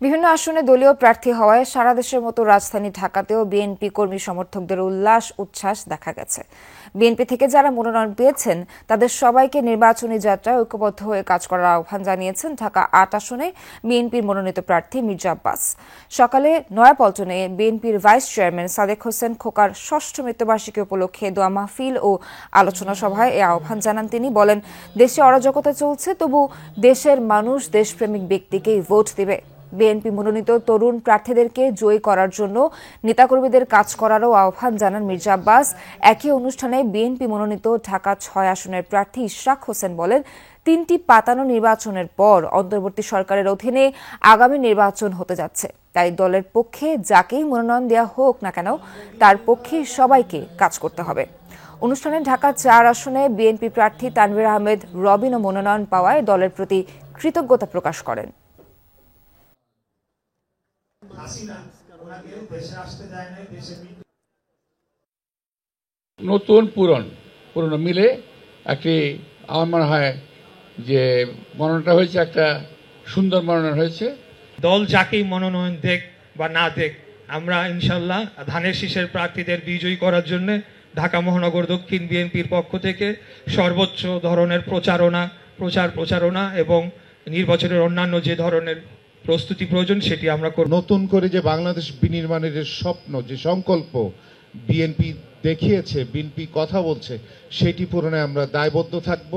বিভিন্ন আসনে দলীয় প্রার্থী হওয়ায় সারা দেশের মতো রাজধানী ঢাকাতেও বিএনপি কর্মী সমর্থকদের উল্লাস উচ্ছ্বাস দেখা গেছে। বিএনপি থেকে যারা মনোনয়ন পেয়েছেন তাদের সবাইকে নির্বাচনী যাত্রায় ঐক্যবদ্ধ হয়ে কাজ করার আহ্বান জানিয়েছেন ঢাকা ৮ আসনে বিএনপির মনোনীত প্রার্থী মির্জা আব্বাস। সকালে নয়াপল্টনে বিএনপির ভাইস চেয়ারম্যান সাদেক হোসেন খোকার ষষ্ঠ মৃত্যুবার্ষিকী উপলক্ষে দোয়া মাহফিল ও আলোচনা সভায় এ আহ্বান জানান তিনি। বলেন, দেশে অরাজকতা চলছে, তবু দেশের মানুষ দেশপ্রেমিক ব্যক্তিকেই ভোট দেবে। বিএনপি মনোনীত তরুণ প্রার্থীদেরকে জয়ী করার জন্য নেতাকর্মীদের কাজ করারও আহ্বান জানান মির্জা আব্বাস। একই অনুষ্ঠানে বিএনপি মনোনীত ঢাকা ৬ আসনের প্রার্থী ইশরাক হোসেন বলেন, ৩টি পাতানো নির্বাচনের পর অন্তর্বর্তী সরকারের অধীনে আগামী নির্বাচন হতে যাচ্ছে। তাই দলের পক্ষে যাকেই মনোনয়ন দেওয়া হোক না কেন, তার পক্ষে সবাইকে কাজ করতে হবে। অনুষ্ঠানে ঢাকা ৪ আসনে বিএনপি প্রার্থী তানভীর আহমেদ রবিনও মনোনয়ন পাওয়ায় দলের প্রতি কৃতজ্ঞতা প্রকাশ করেন। নতুন পুরনো মিলে একটি আমার মনে হয় যে মনোনয়নটা হয়েছে, একটা সুন্দর মনোনয়ন হয়েছে। দল যাকেই মনোনয়ন দেখ বা না দেখ, আমরা ইনশাল্লাহ ধানের শীষের প্রার্থীদের বিজয়ী করার জন্য ঢাকা মহানগর দক্ষিণ বিএনপির পক্ষ থেকে সর্বোচ্চ ধরনের প্রচারণা এবং নির্বাচনের অন্যান্য যে ধরনের প্রস্তুতি প্রয়োজন সেটি আমরা করব। নতুন করে যে বাংলাদেশ বিনির্মাণের স্বপ্ন, যে সংকল্প বিএনপি দেখিয়েছে, বিএনপি কথা বলছে, সেটি পূরণে আমরা দায়বদ্ধ থাকব।